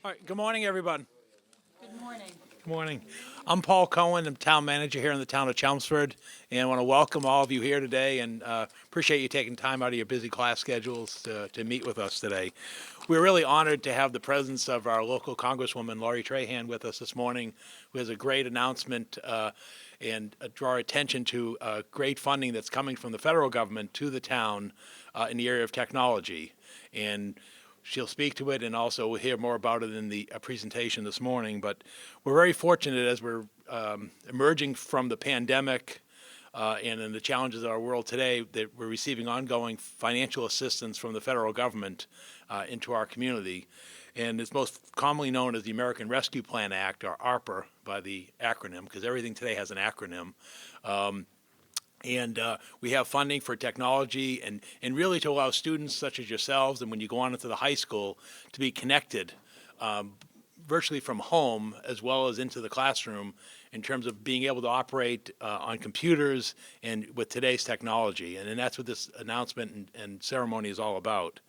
All right, good morning, everyone. Good morning. Good morning. I'm Paul Cohen, I'm town manager here in the town of Chelmsford, and I want to welcome all of you here today and appreciate you taking time out of your busy class schedules to meet with us today. We're really honored to have the presence of our local Congresswoman, Lori Trahan, with us this morning, who has a great announcement and draw our attention to great funding that's coming from the federal government to the town in the area of technology. And she'll speak to it, and also we'll hear more about it in the presentation this morning. But we're very fortunate as we're emerging from the pandemic and in the challenges of our world today that we're receiving ongoing financial assistance from the federal government into our community. And it's most commonly known as the American Rescue Plan Act, or ARPA by the acronym, because everything today has an acronym. And we have funding for technology and really to allow students such as yourselves, and when you go on into the high school, to be connected virtually from home as well as into the classroom in terms of being able to operate on computers and with today's technology. And that's what this announcement and ceremony is all about.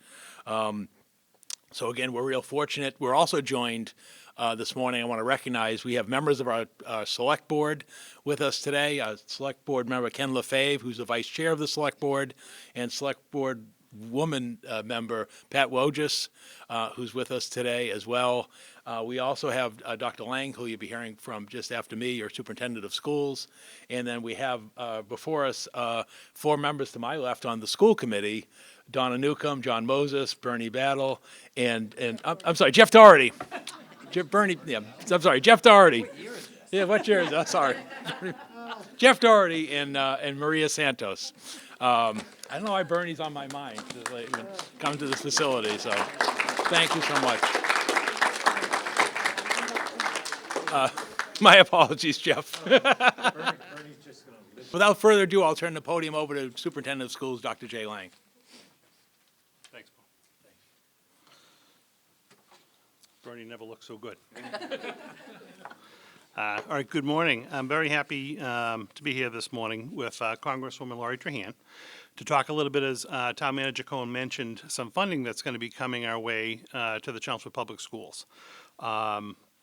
So again, we're real fortunate. We're also joined this morning. I want to recognize we have members of our select board with us today. Select board member Ken Lefebvre, who's the vice chair of the select board, and select board woman member Pat Wojcik, who's with us today as well. We also have Dr. Lang, who you'll be hearing from just after me, your superintendent of schools. And then we have before us 4 members to my left on the school committee: Donna Newcomb, John Moses, Bernie Battle, and I'm sorry, Jeff Doherty. Jeff Doherty. Yeah, what year is that? Sorry. Jeff Doherty and Maria Santos. I don't know why Bernie's on my mind to like, come to this facility, so thank you so much. My apologies, Jeff. Without further ado, I'll turn the podium over to Superintendent of Schools, Dr. Jay Lang. Thanks, Paul. Bernie never looked so good. All right, good morning. I'm very happy to be here this morning with Congresswoman Lori Trahan to talk a little bit, as Town Manager Cohen mentioned, some funding that's going to be coming our way to the Chelmsford Public Schools.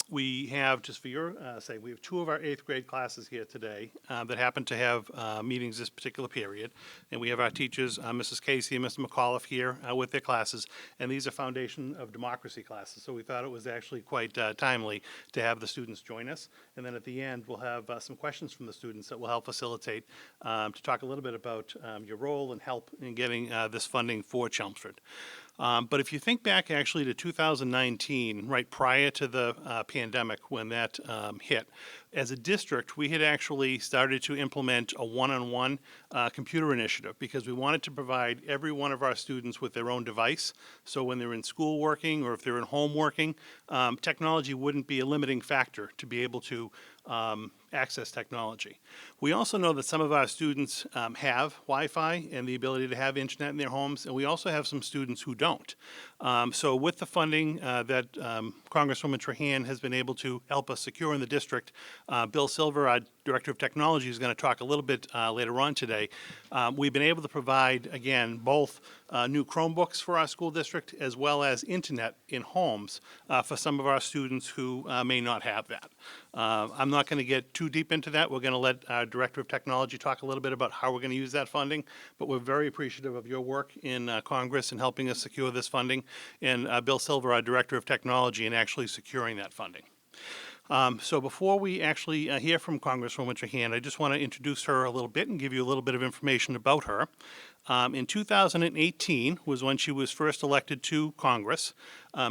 We have, just for your sake, we have 2 of our 8th grade classes here today that happen to have meetings this particular period. And we have our teachers, Mrs. Casey and Mr. McAuliffe here with their classes. And these are Foundation of Democracy classes. So we thought it was actually quite timely to have the students join us. And then at the end, we'll have some questions from the students that will help facilitate to talk a little bit about your role and help in getting this funding for Chelmsford. But if you think back actually to 2019, right prior to the pandemic when that hit, as a district, we had actually started to implement a one-on-one computer initiative because we wanted to provide every one of our students with their own device. So when they're in school working or if they're in home working, technology wouldn't be a limiting factor to be able to access technology. We also know that some of our students have Wi-Fi and the ability to have internet in their homes, and we also have some students who don't. So with the funding that Congresswoman Trahan has been able to help us secure in the district, Bill Silver, our Director of Technology, is going to talk a little bit later on today. We've been able to provide, again, both new Chromebooks for our school district as well as internet in homes for some of our students who may not have that. I'm not going to get too deep into that. We're going to let our Director of Technology talk a little bit about how we're going to use that funding, but we're very appreciative of your work in Congress in helping us secure this funding, and Bill Silver, our Director of Technology, in actually securing that funding. So before we actually hear from Congresswoman Trahan, I just want to introduce her a little bit and give you a little bit of information about her. In 2018 was when she was first elected to Congress.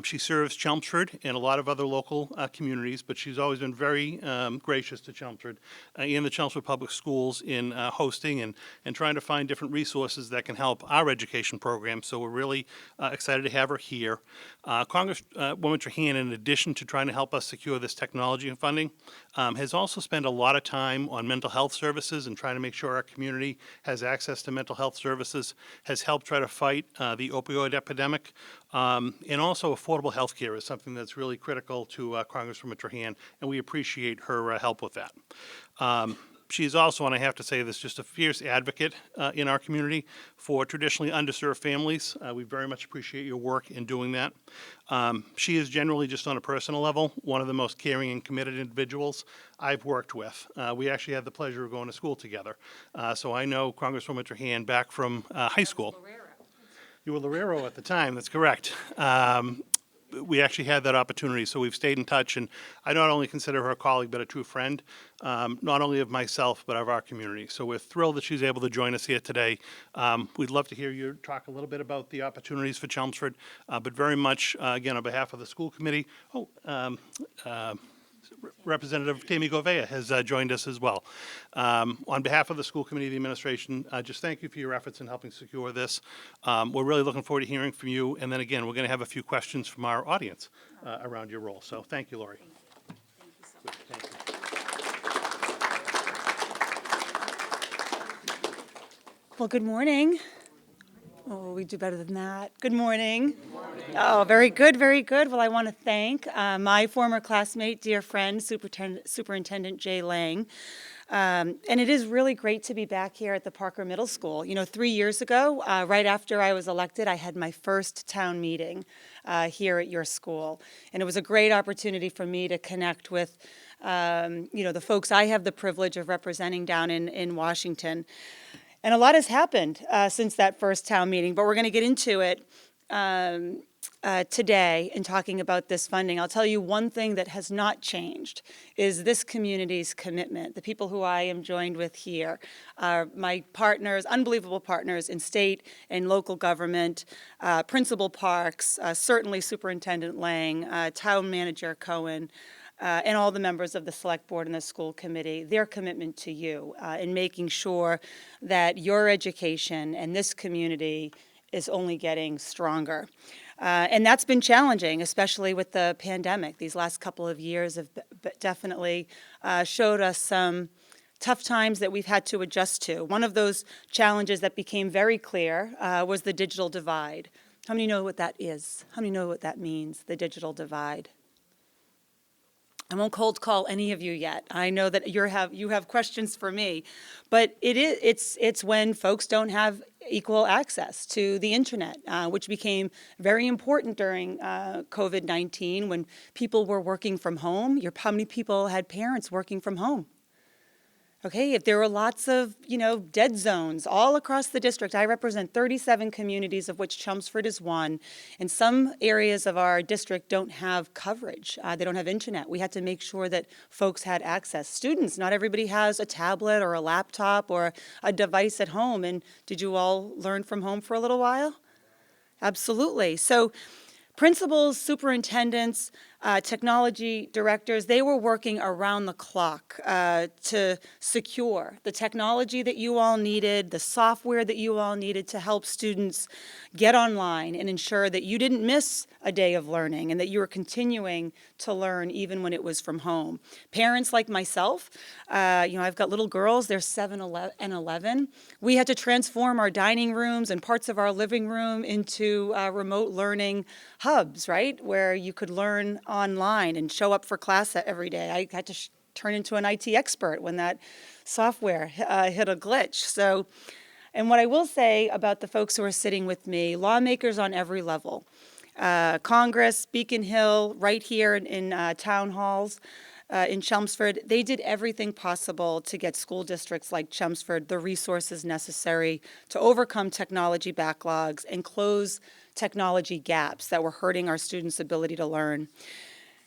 She serves Chelmsford and a lot of other local communities, but she's always been very gracious to Chelmsford and the Chelmsford Public Schools in hosting and trying to find different resources that can help our education program. So we're really excited to have her here. Congresswoman Trahan, in addition to trying to help us secure this technology and funding, has also spent a lot of time on mental health services and trying to make sure our community has access to mental health services, has helped try to fight the opioid epidemic, and also affordable health care is something that's really critical to Congresswoman Trahan, and we appreciate her help with that. She's also, and I have to say this, just a fierce advocate in our community for traditionally underserved families. We very much appreciate your work in doing that. She is generally, just on a personal level, one of the most caring and committed individuals I've worked with. We actually had the pleasure of going to school together. So I know Congresswoman Trahan back from high school. You were Lorero at the time, that's correct. We actually had that opportunity, so we've stayed in touch, and I not only consider her a colleague, but a true friend, not only of myself, but of our community. So we're thrilled that she's able to join us here today. We'd love to hear you talk a little bit about the opportunities for Chelmsford, but very much, again, on behalf of the school committee, Representative Tammy Govea has joined us as well. On behalf of the school committee, the administration, just thank you for your efforts in helping secure this. We're really looking forward to hearing from you. And then again, we're going to have a few questions from our audience around your role. So thank you, Lori. Thank you so much. Well, good morning. Oh, we do better than that. Good morning. Good morning. Oh, very good, very good. Well, I want to thank my former classmate, dear friend, Superintendent Jay Lang. And it is really great to be back here at the Parker Middle School. You know, 3 years ago, right after I was elected, I had my first town meeting here at your school. And it was a great opportunity for me to connect with, the folks I have the privilege of representing down in Washington. And a lot has happened since that first town meeting, but we're going to get into it today in talking about this funding. I'll tell you one thing that has not changed is this community's commitment. The people who I am joined with here are my partners, unbelievable partners in state and local government, Principal Parks, certainly Superintendent Lang, Town Manager Cohen, and all the members of the select board and the school committee, their commitment to you in making sure that your education and this community is only getting stronger. And that's been challenging, especially with the pandemic. These last couple of years have definitely showed us some tough times that we've had to adjust to. One of those challenges that became very clear was the digital divide. How many know what that is? How many know what that means, the digital divide? I won't cold call any of you yet. I know that you have questions for me, but it's when folks don't have equal access to the internet, which became very important during COVID-19 when people were working from home. How many people had parents working from home? Okay, if there were lots of, dead zones all across the district. I represent 37 communities, of which Chelmsford is one, and some areas of our district don't have coverage. They don't have internet. We had to make sure that folks had access. Students, not everybody has a tablet or a laptop or a device at home. And did you all learn from home for a little while? Absolutely. So principals, superintendents, technology directors, they were working around the clock to secure the technology that you all needed, the software that you all needed to help students get online and ensure that you didn't miss a day of learning and that you were continuing to learn even when it was from home. Parents like myself, I've got little girls, they're 7 and 11. We had to transform our dining rooms and parts of our living room into remote learning hubs, right, where you could learn online and show up for class every day. I had to turn into an IT expert when that software hit a glitch. So, and what I will say about the folks who are sitting with me, lawmakers on every level, Congress, Beacon Hill, right here in town halls in Chelmsford, they did everything possible to get school districts like Chelmsford the resources necessary to overcome technology backlogs and close technology gaps that were hurting our students' ability to learn.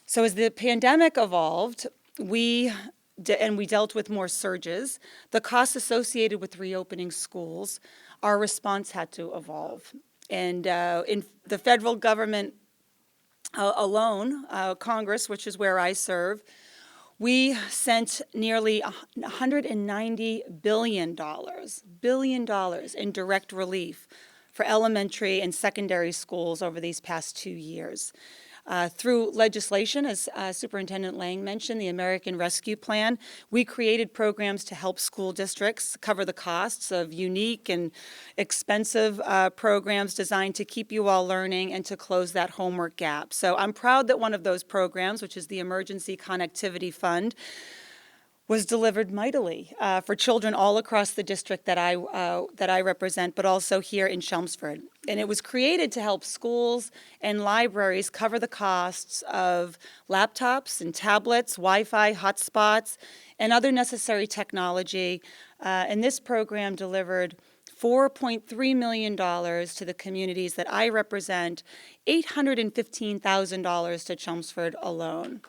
So as the pandemic evolved, we dealt with more surges, the costs associated with reopening schools, our response had to evolve. And in the federal government alone, Congress, which is where I serve, we sent nearly $190 billion in direct relief for elementary and secondary schools over these past 2 years. Through legislation, as Superintendent Lang mentioned, the American Rescue Plan, we created programs to help school districts cover the costs of unique and expensive programs designed to keep you all learning and to close that homework gap. So I'm proud that one of those programs, which is the Emergency Connectivity Fund, was delivered mightily for children all across the district that I represent, but also here in Chelmsford. And it was created to help schools and libraries cover the costs of laptops and tablets, Wi-Fi, hotspots, and other necessary technology. And this program delivered $4.3 million to the communities that I represent, $815,000 to Chelmsford alone.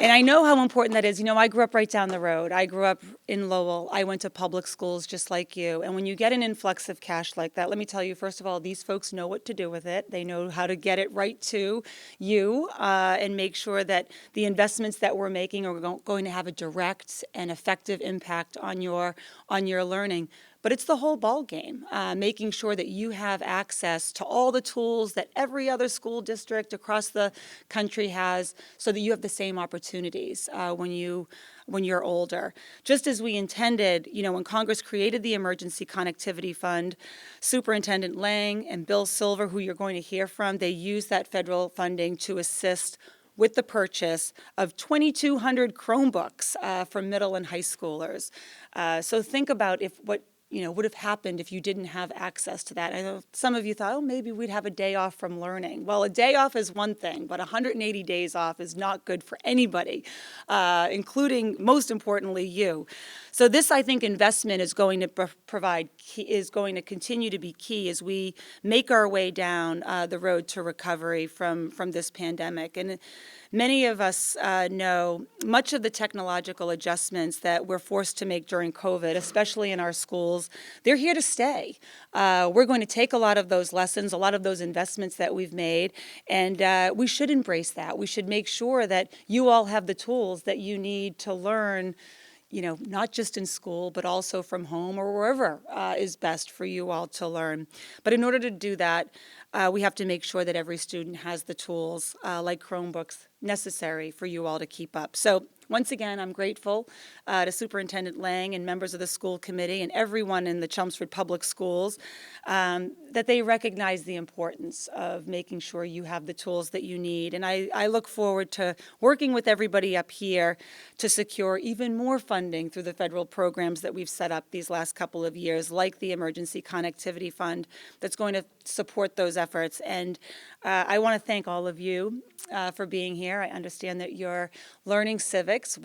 And I know how important that is. You know, I grew up right down the road. I grew up in Lowell. I went to public schools just like you. And when you get an influx of cash like that, let me tell you, first of all, these folks know what to do with it. They know how to get it right to you and make sure that the investments that we're making are going to have a direct and effective impact on your learning. But it's the whole ball game, making sure that you have access to all the tools that every other school district across the country has, so that you have the same opportunities when you're older. Just as we intended, you know, when Congress created the Emergency Connectivity Fund, Superintendent Lang and Bill Silver, who you're going to hear from, they used that federal funding to assist with the purchase of 2,200 Chromebooks for middle and high schoolers. So think about what would have happened if you didn't have access to that. I know some of you thought, oh, maybe we'd have a day off from learning. Well, a day off is one thing, but 180 days off is not good for anybody, including, most importantly, you. So this, I think, investment is going to is going to continue to be key as we make our way down the road to recovery from this pandemic. And many of us know much of the technological adjustments that we're forced to make during COVID, especially in our schools, they're here to stay. We're going to take a lot of those lessons, a lot of those investments that we've made, and we should embrace that. We should make sure that you all have the tools that you need to learn, not just in school, but also from home or wherever is best for you all to learn. But in order to do that, we have to make sure that every student has the tools, like Chromebooks, necessary for you all to keep up. So once again, I'm grateful to Superintendent Lang and members of the school committee and everyone in the Chelmsford Public Schools that they recognize the importance of making sure you have the tools that you need. And I look forward to working with everybody up here to secure even more funding through the federal programs that we've set up these last couple of years, like the Emergency Connectivity Fund, that's going to support those efforts. And I want to thank all of you for being here. I understand that you're learning civics.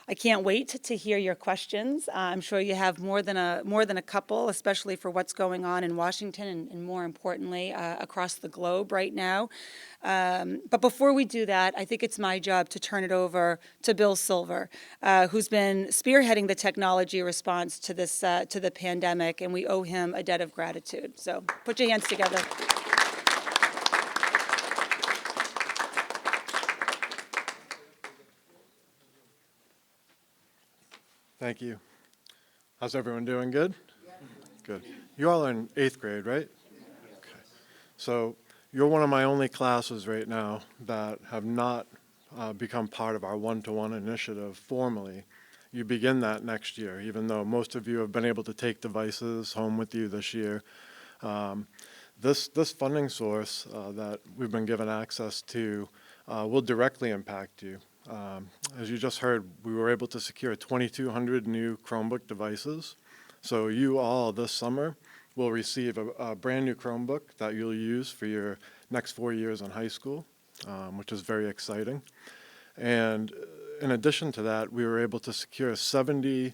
I can't wait to hear your questions. I'm sure you have more than a couple, especially for what's going on in Washington and more importantly, across the globe right now. But before we do that, I think it's my job to turn it over to Bill Silver, who's been spearheading the technology response to the pandemic, and we owe him a debt of gratitude. So put your hands together. Thank you. How's everyone doing? Good? Good. You all are in 8th grade, right? Okay. So you're one of my only classes right now that have not become part of our one-to-one initiative formally. You begin that next year, even though most of you have been able to take devices home with you this year. This funding source that we've been given access to will directly impact you. As you just heard, we were able to secure 2,200 new Chromebook devices. So you all this summer will receive a brand new Chromebook that you'll use for your next 4 years in high school, which is very exciting. And in addition to that, we were able to secure 70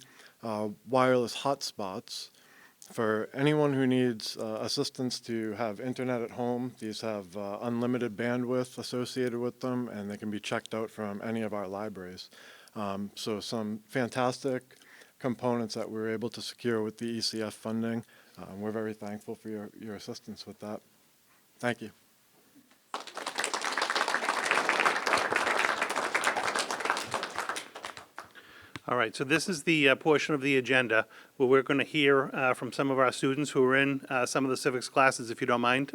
wireless hotspots for anyone who needs assistance to have internet at home. These have unlimited bandwidth associated with them, and they can be checked out from any of our libraries. So some fantastic components that we were able to secure with the ECF funding. We're very thankful for your assistance with that. Thank you. All right, so this is the portion of the agenda where we're going to hear from some of our students who are in some of the civics classes. If you don't mind,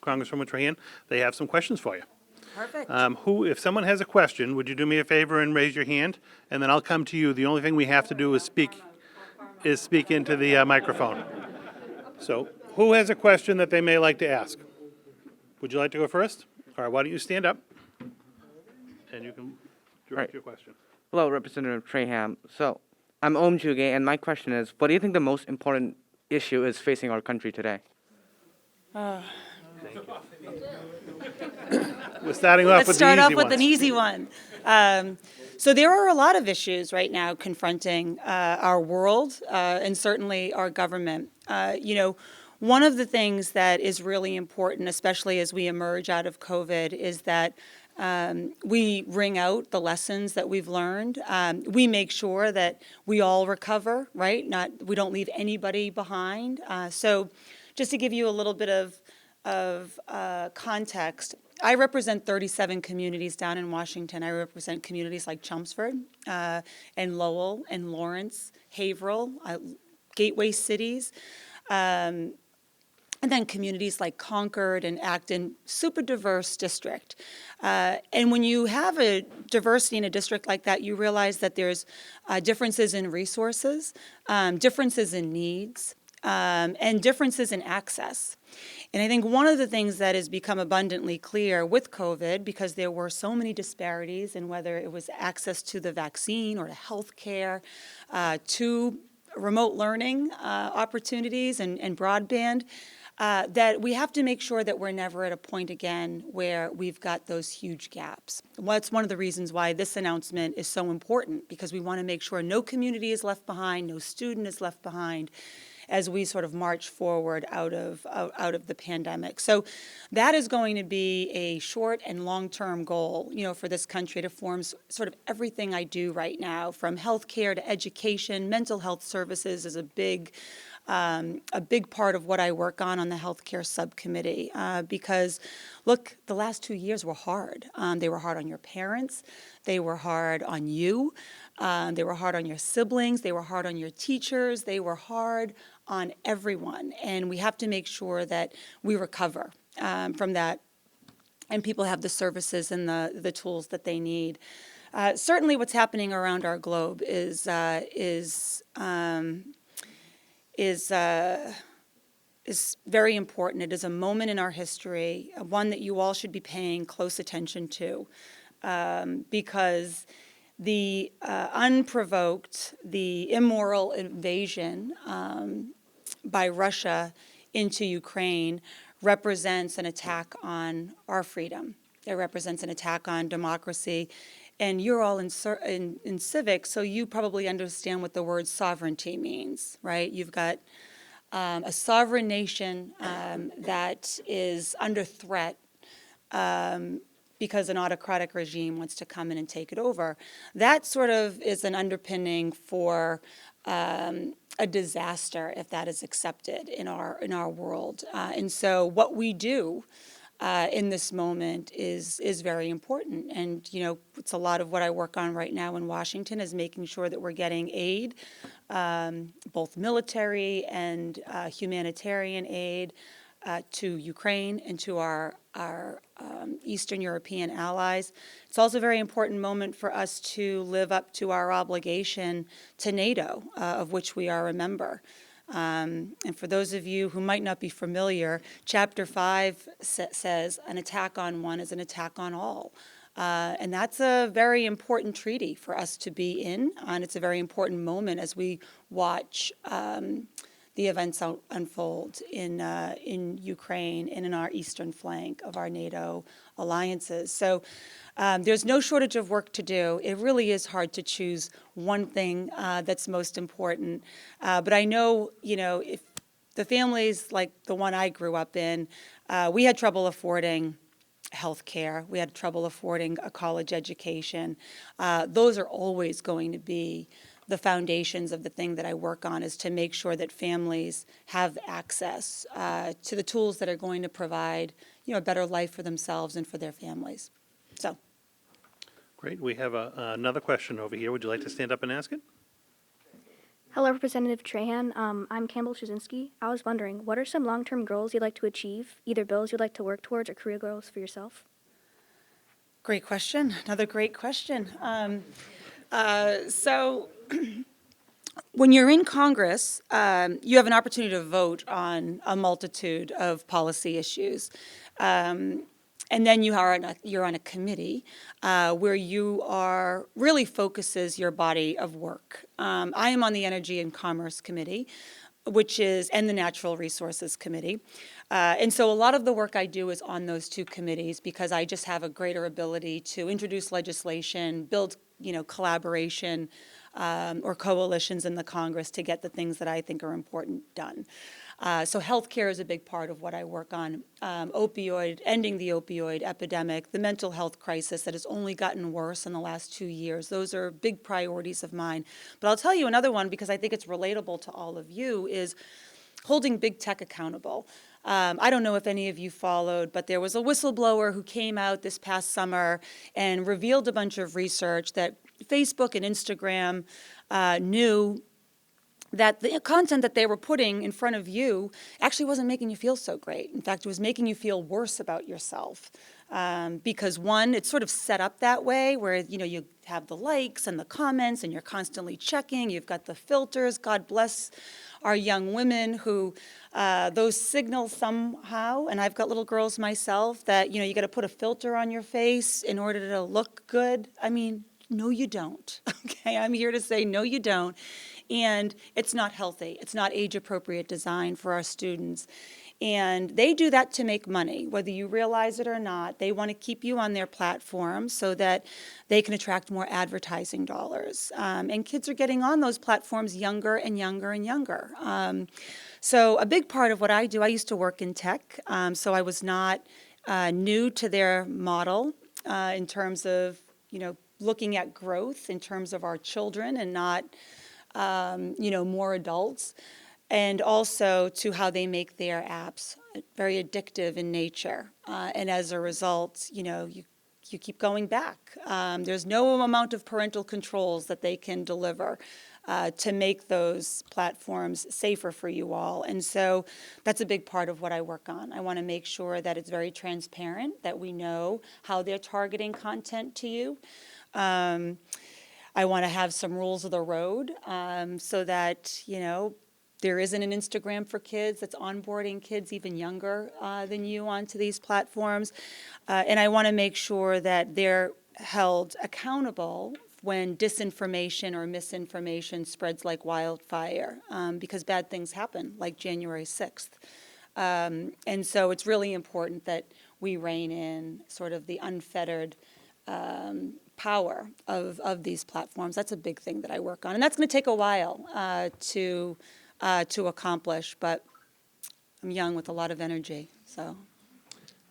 Congresswoman Trahan, they have some questions for you. Perfect. If someone has a question, would you do me a favor and raise your hand, and then I'll come to you. The only thing we have to do is speak into the microphone. So who has a question that they may like to ask? Would you like to go first? All right, why don't you stand up? and you can Right. direct your question. Hello, Representative Trahan. So, I'm Om Juge, and my question is, what do you think the most important issue is facing our country today? We're starting off Let's with the start easy off with an ones. easy one. So there are a lot of issues right now confronting our world and certainly our government. One of the things that is really important, especially as we emerge out of COVID, is that we wring out the lessons that we've learned. We make sure that we all recover, right? We don't leave anybody behind. So just to give you a little bit of context, I represent 37 communities down in Washington. I represent communities like Chelmsford and Lowell and Lawrence, Haverhill, gateway cities. And then communities like Concord and Acton, super diverse district. And when you have a diversity in a district like that, you realize that there's differences in resources, differences in needs, and differences in access. And I think one of the things that has become abundantly clear with COVID, because there were so many disparities in whether it was access to the vaccine or to health care, to remote learning opportunities and broadband, that we have to make sure that we're never at a point again where we've got those huge gaps. Well, that's one of the reasons why this announcement is so important, because we want to make sure no community is left behind, no student is left behind, as we sort of march forward out of the pandemic. So that is going to be a short and long-term goal, for this country. It forms sort of everything I do right now, from healthcare to education. Mental health services is a big part of what I work on the healthcare subcommittee, because, look, the last 2 years were hard. They were hard on your parents. They were hard on you. They were hard on your siblings. They were hard on your teachers. They were hard on everyone. And we have to make sure that we recover from that, and people have the services and the tools that they need. Certainly what's happening around our globe is very important. It is a moment in our history, one that you all should be paying close attention to, because the unprovoked, the immoral invasion by Russia into Ukraine represents an attack on our freedom. It represents an attack on democracy. And you're all in civics, so you probably understand what the word sovereignty means, right? You've got a sovereign nation that is under threat because an autocratic regime wants to come in and take it over. That sort of is an underpinning for a disaster if that is accepted in our world. And so what we do in this moment is very important. And, it's a lot of what I work on right now in Washington, is making sure that we're getting aid, both military and humanitarian aid, to Ukraine and to our Eastern European allies. It's also a very important moment for us to live up to our obligation to NATO, of which we are a member. And for those of you who might not be familiar, Chapter 5 says an attack on one is an attack on all. And that's a very important treaty for us to be in, and it's a very important moment as we watch the events unfold in Ukraine and in our eastern flank of our NATO alliances. So there's no shortage of work to do. It really is hard to choose one thing that's most important. But I know, if the families like the one I grew up in, we had trouble affording health care. We had trouble affording a college education. Those are always going to be the foundations of the thing that I work on, is to make sure that families have access to the tools that are going to provide, a better life for themselves and for their families. So. Great. We have another question over here. Would you like to stand up and ask it? Hello, Representative Trahan. I'm Campbell Shazinski. I was wondering, what are some long-term goals you'd like to achieve, either bills you'd like to work towards or career goals for yourself? Great question. Another great question. So when you're in Congress, you have an opportunity to vote on a multitude of policy issues. And then you're on a committee where you are really focuses your body of work. I am on the Energy and Commerce Committee, and the Natural Resources Committee. And so a lot of the work I do is on those two committees because I just have a greater ability to introduce legislation, build, collaboration or coalitions in the Congress to get the things that I think are important done. So healthcare is a big part of what I work on. Ending the opioid epidemic, the mental health crisis that has only gotten worse in the last 2 years. Those are big priorities of mine. But I'll tell you another one because I think it's relatable to all of you is holding big tech accountable. I don't know if any of you followed, but there was a whistleblower who came out this past summer and revealed a bunch of research that Facebook and Instagram knew that the content that they were putting in front of you actually wasn't making you feel so great. In fact, it was making you feel worse about yourself. Because one, it's sort of set up that way where, you have the likes and the comments and you're constantly checking. You've got the filters. God bless our young women who those signal somehow, and I've got little girls myself, that, you got to put a filter on your face in order to look good. I mean, no, you don't. Okay, I'm here to say no, you don't. And it's not healthy. It's not age-appropriate design for our students. And they do that to make money, whether you realize it or not. They want to keep you on their platform so that they can attract more advertising dollars. And kids are getting on those platforms younger and younger and younger. So a big part of what I do, I used to work in tech, so I was not new to their model in terms of, looking at growth in terms of our children and not more adults, and also to how they make their apps very addictive in nature. And as a result, you keep going back. There's no amount of parental controls that they can deliver to make those platforms safer for you all. And so that's a big part of what I work on. I want to make sure that it's very transparent, that we know how they're targeting content to you. I want to have some rules of the road so that, there isn't an Instagram for kids that's onboarding kids even younger than you onto these platforms. And I want to make sure that they're held accountable when disinformation or misinformation spreads like wildfire, because bad things happen, like January 6th. And so it's really important that we rein in sort of the unfettered power of these platforms. That's a big thing that I work on, and that's going to take a while to accomplish. But I'm young with a lot of energy, so. All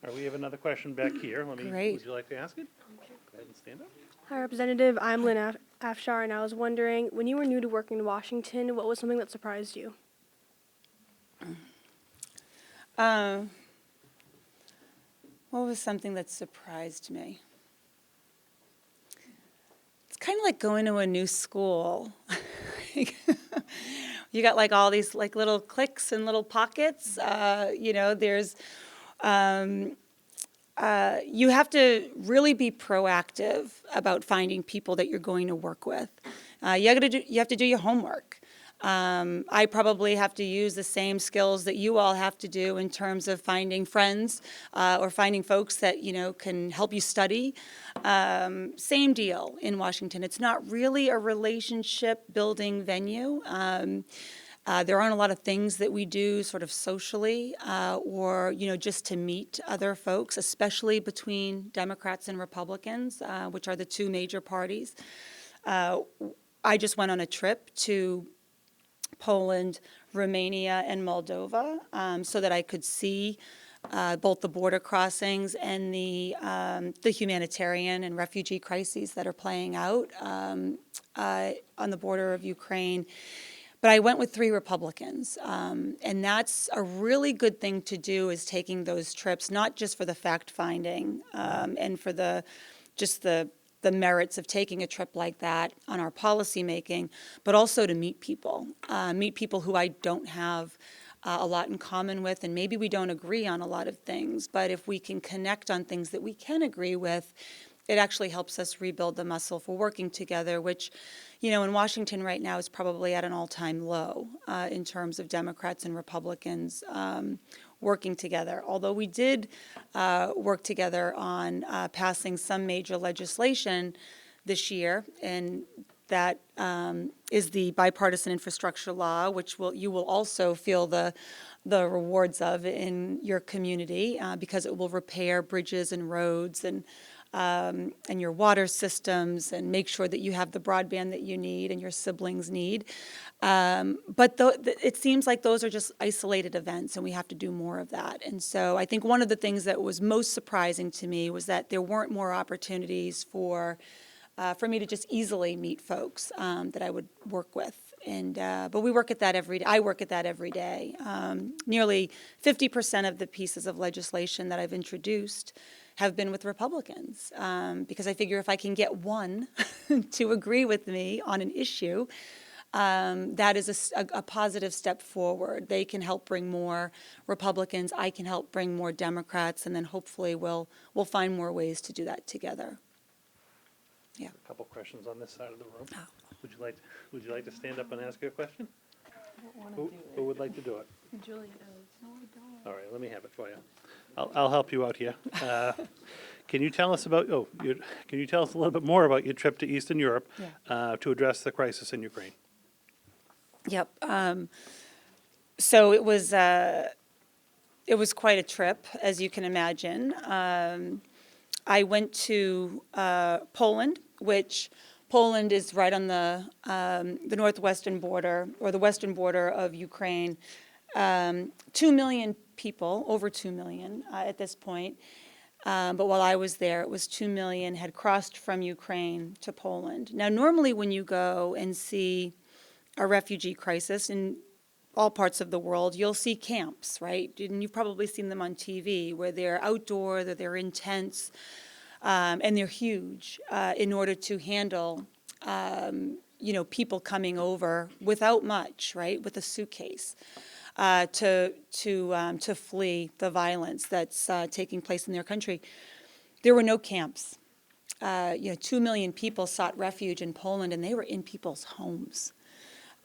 right, we have another question back here. Great. Would you like to ask it? Go ahead and stand up. Hi, Representative. I'm Lynn Afshar, and I was wondering, when you were new to working in Washington, what was something that surprised you? What was something that surprised me? It's kind of like going to a new school. You got like all these like little cliques and little pockets. There's you have to really be proactive about finding people that you're going to work with. You have to do your homework. I probably have to use the same skills that you all have to do in terms of finding friends or finding folks that, can help you study. Same deal in Washington. It's not really a relationship building venue. There aren't a lot of things that we do sort of socially or, just to meet other folks, especially between Democrats and Republicans, which are the two major parties. I just went on a trip to Poland, Romania, and Moldova so that I could see both the border crossings and the humanitarian and refugee crises that are playing out on the border of Ukraine. But I went with 3 Republicans, and that's a really good thing to do, is taking those trips, not just for the fact-finding and for the merits of taking a trip like that on our policymaking, but also to meet people who I don't have a lot in common with, and maybe we don't agree on a lot of things, but if we can connect on things that we can agree with, it actually helps us rebuild the muscle for working together, which, in Washington right now is probably at an all-time low in terms of Democrats and Republicans working together. Although we did work together on passing some major legislation this year, and that is the bipartisan infrastructure law, which you will also feel the rewards of in your community because it will repair bridges and roads and your water systems and make sure that you have the broadband that you need and your siblings need. But it seems like those are just isolated events, and we have to do more of that. And so I think one of the things that was most surprising to me was that there weren't more opportunities for me to just easily meet folks that I would work with. And but we work at that every day. I work at that every day. Nearly 50% of the pieces of legislation that I've introduced have been with Republicans, because I figure if I can get one to agree with me on an issue, that is a positive step forward. They can help bring more Republicans. I can help bring more Democrats, and then hopefully we'll find more ways to do that together. Yeah. A couple questions on this side of the room. Oh. Would you like to stand up and ask a question? Who would like to do it? Julia does. All right, let me have it for you. I'll help you out here. Can you tell us about, can you tell us a little bit more about your trip to Eastern Europe to address the crisis in Ukraine? Yep. So it was quite a trip, as you can imagine. I went to Poland, which Poland is right on the northwestern border, or the western border of Ukraine. 2 million people, over 2 million at this point. But while I was there, it was 2 million had crossed from Ukraine to Poland. Now, normally when you go and see a refugee crisis in all parts of the world, you'll see camps, right? And you've probably seen them on TV, where they're outdoor, that they're in tents, and they're huge in order to handle, people coming over without much, right, with a suitcase, to flee the violence that's taking place in their country. There were no camps. 2 million people sought refuge in Poland, and they were in people's homes.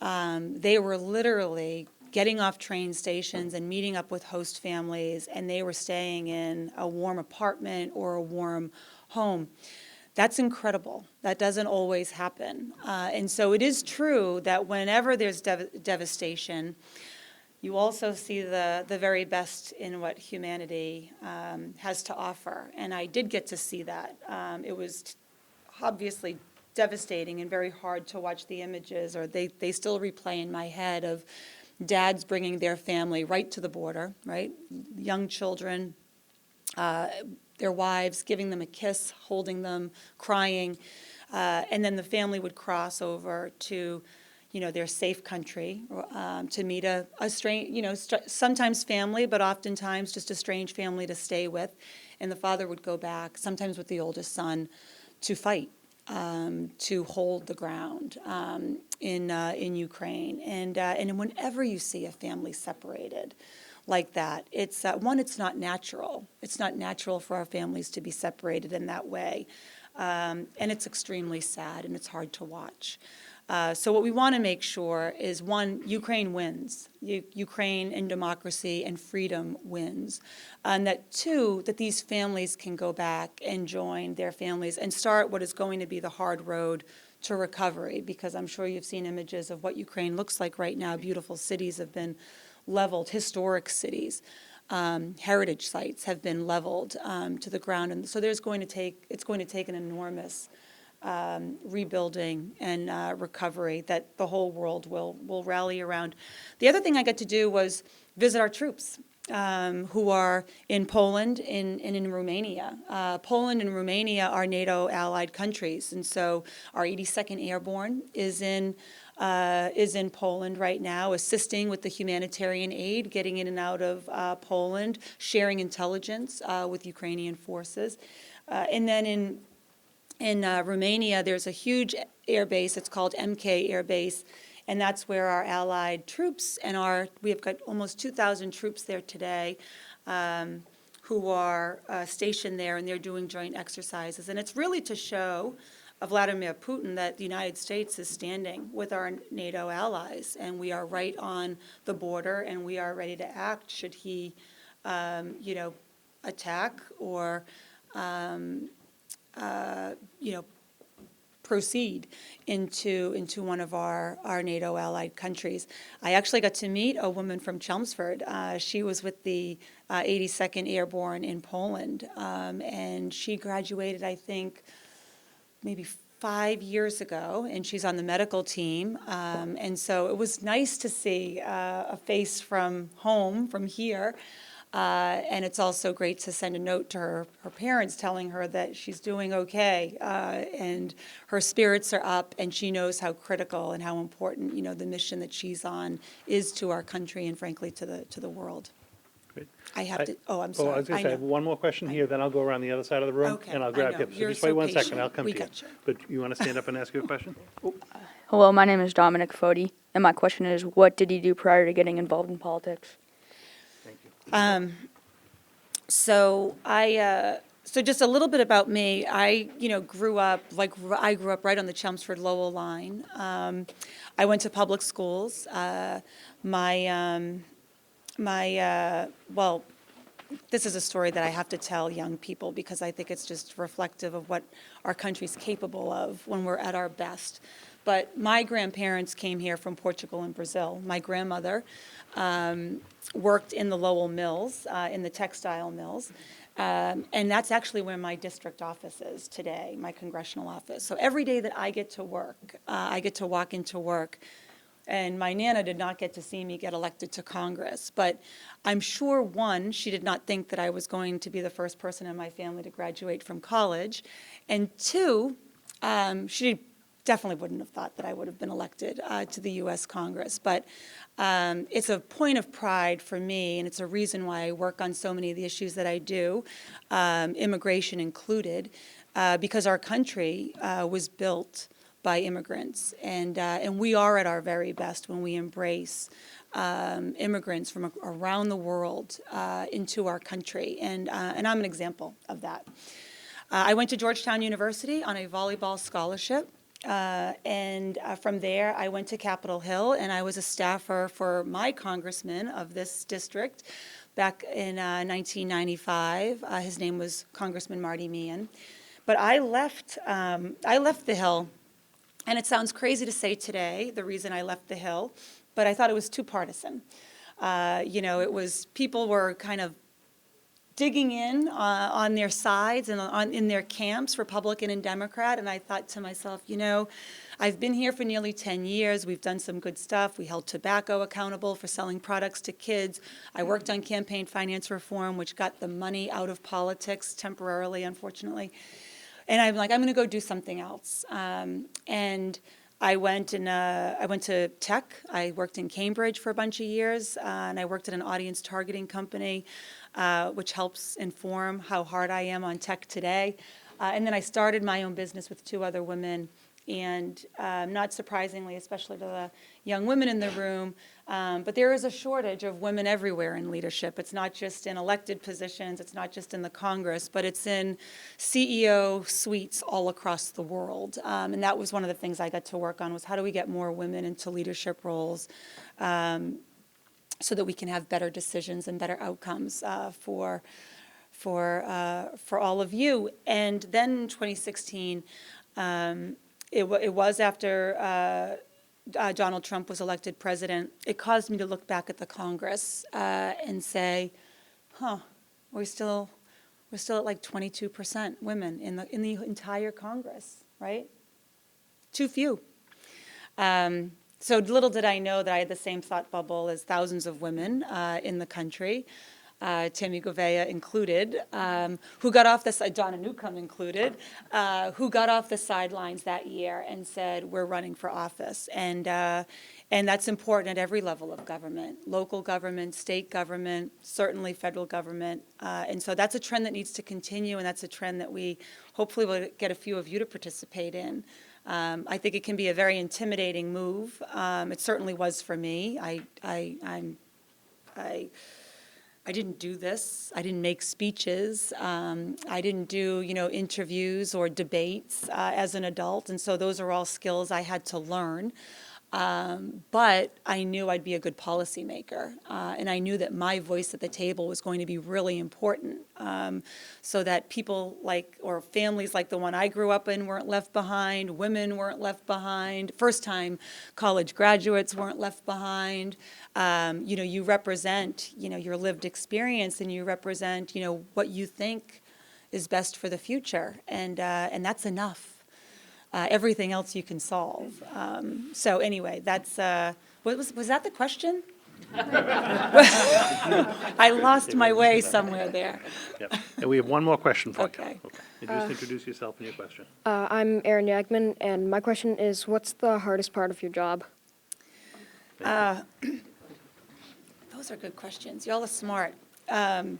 They were literally getting off train stations and meeting up with host families, and they were staying in a warm apartment or a warm home. That's incredible. That doesn't always happen. And so it is true that whenever there's devastation, you also see the very best in what humanity has to offer. And I did get to see that. It was obviously devastating and very hard to watch the images, or they still replay in my head, of dads bringing their family right to the border, right? Young children, their wives, giving them a kiss, holding them, crying, and then the family would cross over to, their safe country to meet a strange, sometimes family, but oftentimes just a strange family to stay with, and the father would go back, sometimes with the oldest son, to fight. To hold the ground in Ukraine, and whenever you see a family separated like that, it's it's not natural. It's not natural for our families to be separated in that way, and it's extremely sad and it's hard to watch. So what we want to make sure is, one, Ukraine wins. Ukraine and democracy and freedom wins. And that, two, that these families can go back and join their families and start what is going to be the hard road to recovery, because I'm sure you've seen images of what Ukraine looks like right now. Beautiful cities have been leveled, historic cities. Heritage sites have been leveled to the ground. And so it's going to take an enormous rebuilding and recovery that the whole world will rally around. The other thing I got to do was visit our troops who are in Poland and in Romania. Poland and Romania are NATO allied countries, and so our 82nd Airborne is in Poland right now, assisting with the humanitarian aid, getting in and out of Poland, sharing intelligence with Ukrainian forces. And then in Romania, there's a huge air base. It's called MK Air Base, and that's where our allied troops we have got almost 2,000 troops there today who are stationed there, and they're doing joint exercises. And it's really to show Vladimir Putin that the United States is standing with our NATO allies, and we are right on the border, and we are ready to act should he you know, attack or, you know, proceed into one of our NATO allied countries. I actually got to meet a woman from Chelmsford. She was with the 82nd Airborne in Poland, and she graduated, I think, maybe 5 years ago, and she's on the medical team. And so it was nice to see a face from home, from here. And it's also great to send a note to her parents telling her that she's doing okay, and her spirits are up, and she knows how critical and how important, you know, the mission that she's on is to our country and frankly to the world. Great. I have to, I'm Oh, I sorry. was going to say, I have know. one more question here, then I'll go around the other side of the room, Okay, and I'll I grab know. him. So You're just wait so 1 second, patient. I'll come We to you. got you. But you want to stand up and ask your question? Hello, my name is Dominic Foti, and my question is, what did you do prior to getting involved in politics? Thank you. So just a little bit about me. I, you know, grew up right on the Chelmsford Lowell line. I went to public schools. Well, this is a story that I have to tell young people because I think it's just reflective of what our country's capable of when we're at our best. But my grandparents came here from Portugal and Brazil. My grandmother worked in the Lowell mills, in the textile mills. And that's actually where my district office is today, my congressional office. So every day that I get to work, I get to walk into work. And my Nana did not get to see me get elected to Congress. But I'm sure, one, she did not think that I was going to be the first person in my family to graduate from college. And two, she definitely wouldn't have thought that I would have been elected to the U.S. Congress. But it's a point of pride for me, and it's a reason why I work on so many of the issues that I do, immigration included, because our country was built by immigrants, and we are at our very best when we embrace immigrants from around the world into our country, and I'm an example of that. I went to Georgetown University on a volleyball scholarship, and from there I went to Capitol Hill, and I was a staffer for my congressman of this district back in 1995. His name was Congressman Marty Meehan. But I left the Hill. And it sounds crazy to say today, the reason I left the Hill, but I thought it was too partisan. You know, it was, people were kind of digging in on their sides and in their camps, Republican and Democrat, and I thought to myself, you know, I've been here for nearly 10 years. We've done some good stuff. We held tobacco accountable for selling products to kids. I worked on campaign finance reform, which got the money out of politics temporarily, unfortunately. And I'm like, I'm going to go do something else. And I went to tech. I worked in Cambridge for a bunch of years, and I worked at an audience targeting company, which helps inform how hard I am on tech today. And then I started my own business with two other women. And not surprisingly, especially to the young women in the room, but there is a shortage of women everywhere in leadership. It's not just in elected positions, it's not just in the Congress, but it's in CEO suites all across the world. And that was one of the things I got to work on, was how do we get more women into leadership roles so that we can have better decisions and better outcomes for all of you. And then in 2016, it was after Donald Trump was elected president. It caused me to look back at the Congress and say, we're still at like 22% women in the entire Congress, right? Too few. So little did I know that I had the same thought bubble as thousands of women in the country. Tammy Govea included, who got off the Donna Newcomb included, who got off the sidelines that year and said, we're running for office. And that's important at every level of government, local government, state government, certainly federal government. And so that's a trend that needs to continue, and that's a trend that we hopefully will get a few of you to participate in. I think it can be a very intimidating move. It certainly was for me. I didn't do this. I didn't make speeches. I didn't do, interviews or debates as an adult. And so those are all skills I had to learn. But I knew I'd be a good policymaker, and I knew that my voice at the table was going to be really important, so that people like, or families like the one I grew up in weren't left behind, women weren't left behind, first-time college graduates weren't left behind. You represent, your lived experience, and you represent, what you think is best for the future, and that's enough. Everything else you can solve. So anyway, that's, was that the question? I lost my way somewhere there. Yep. And we have one more question for you. Okay. And just introduce yourself and your question. I'm Aaron Yagman, and my question is, what's the hardest part of your job? Those are good questions. Y'all are smart. Some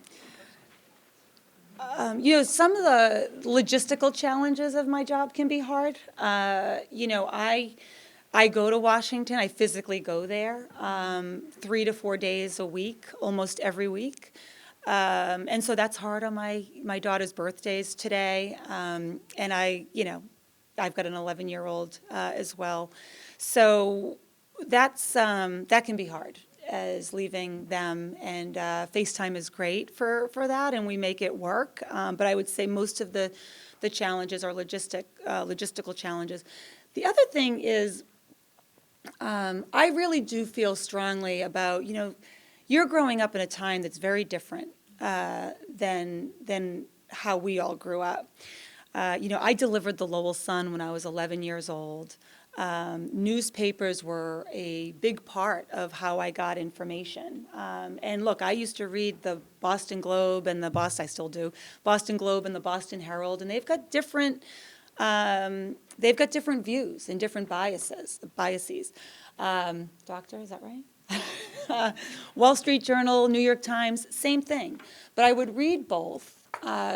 of the logistical challenges of my job can be hard. I go to Washington, I physically go there 3 to 4 days a week, almost every week. And so that's hard on my daughter's birthdays today. And I've got an 11-year-old as well. So that can be hard, as leaving them, and FaceTime is great for that, and we make it work. But I would say most of the challenges are logistical challenges. The other thing is, I really do feel strongly about, you're growing up in a time that's very different than how we all grew up. I delivered the Lowell Sun when I was 11 years old. Newspapers were a big part of how I got information. And look, I used to read the Boston Globe and I still do, Boston Globe and the Boston Herald, and they've got different views and different biases. Doctor, is that right? Wall Street Journal, New York Times, same thing. But I would read both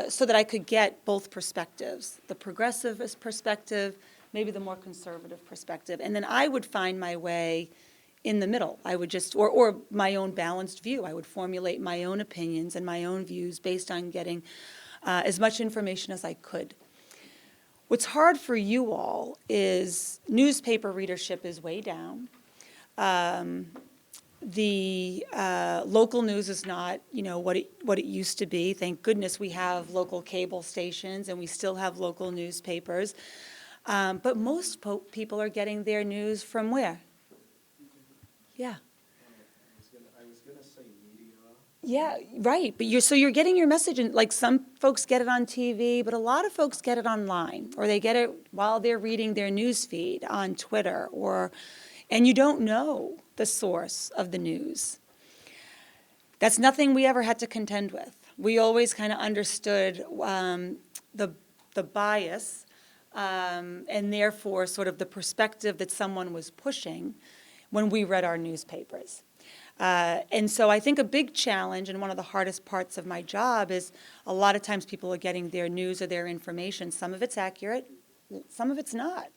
so that I could get both perspectives, the progressivist perspective, maybe the more conservative perspective. And then I would find my way in the middle. I would just, or my own balanced view. I would formulate my own opinions and my own views based on getting as much information as I could. What's hard for you all is newspaper readership is way down. The local news is not, what it used to be. Thank goodness we have local cable stations and we still have local newspapers. But most people are getting their news from where? Yeah. I was gonna say media. Yeah, right. But you're getting your message, and like some folks get it on TV, but a lot of folks get it online, or they get it while they're reading their news feed on Twitter, and you don't know the source of the news. That's nothing we ever had to contend with. We always kind of understood the bias. And therefore, sort of the perspective that someone was pushing when we read our newspapers. And so I think a big challenge, and one of the hardest parts of my job, is a lot of times people are getting their news or their information. Some of it's accurate, some of it's not.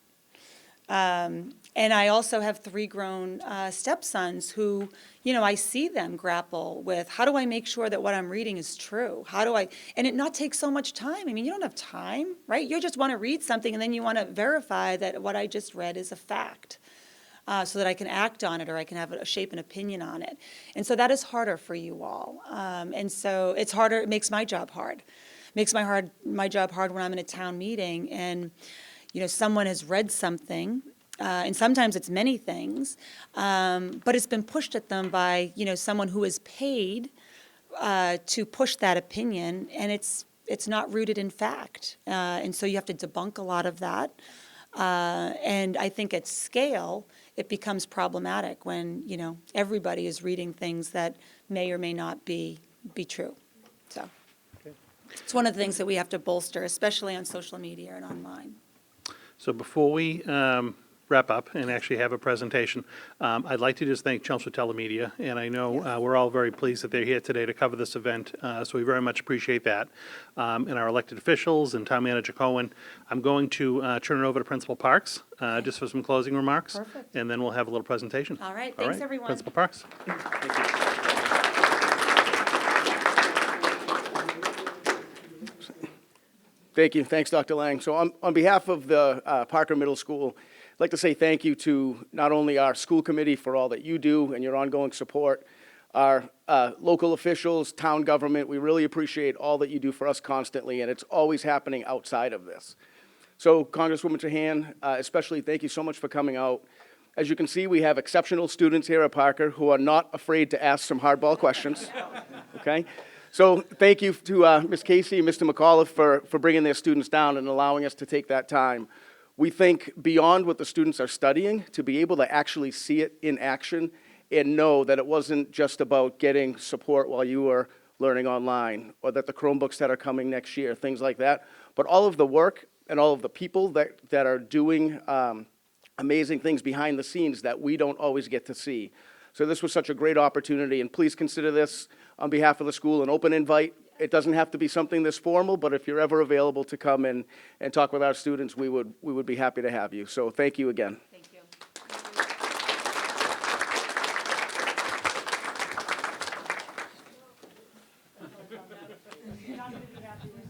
And I also have 3 grown stepsons who, I see them grapple with, how do I make sure that what I'm reading is true? And it not take so much time. I mean, you don't have time, right? You just want to read something and then you want to verify that what I just read is a fact, so that I can act on it or I can shape an opinion on it. And so that is harder for you all. And so it's harder, it makes my job hard. It makes my job hard when I'm in a town meeting and someone has read something, and sometimes it's many things, but it's been pushed at them by, someone who is paid to push that opinion, and it's not rooted in fact. And so you have to debunk a lot of that. And I think at scale, it becomes problematic when, everybody is reading things that may or may not be true. So it's one of the things that we have to bolster, especially on social media and online. So before we wrap up and actually have a presentation, I'd like to just thank Chelmsford Telemedia, and I know we're all very pleased that they're here today to cover this event, so we very much appreciate that. And our elected officials and Town Manager Cohen. I'm going to turn it over to Principal Parks just for some closing remarks. Perfect. And then we'll have a little presentation. All right, thanks, everyone. Principal Parks. Thank you. Thanks, Dr. Lang. So on behalf of the Parker Middle School, I'd like to say thank you to not only our school committee for all that you do and your ongoing support, our local officials, town government. We really appreciate all that you do for us constantly, and it's always happening outside of this. So, Congresswoman Trahan, especially thank you so much for coming out. As you can see, we have exceptional students here at Parker who are not afraid to ask some hardball questions, okay? So thank you to Ms. Casey and Mr. McAuliffe for bringing their students down and allowing us to take that time. We think beyond what the students are studying, to be able to actually see it in action and know that it wasn't just about getting support while you were learning online, or that the Chromebooks that are coming next year, things like that, but all of the work and all of the people that are doing amazing things behind the scenes that we don't always get to see. So this was such a great opportunity, and please consider this, on behalf of the school, an open invite. It doesn't have to be something this formal, but if you're ever available to come and talk with our students, we would be happy to have you. So thank you again. Thank you. Not gonna be happy with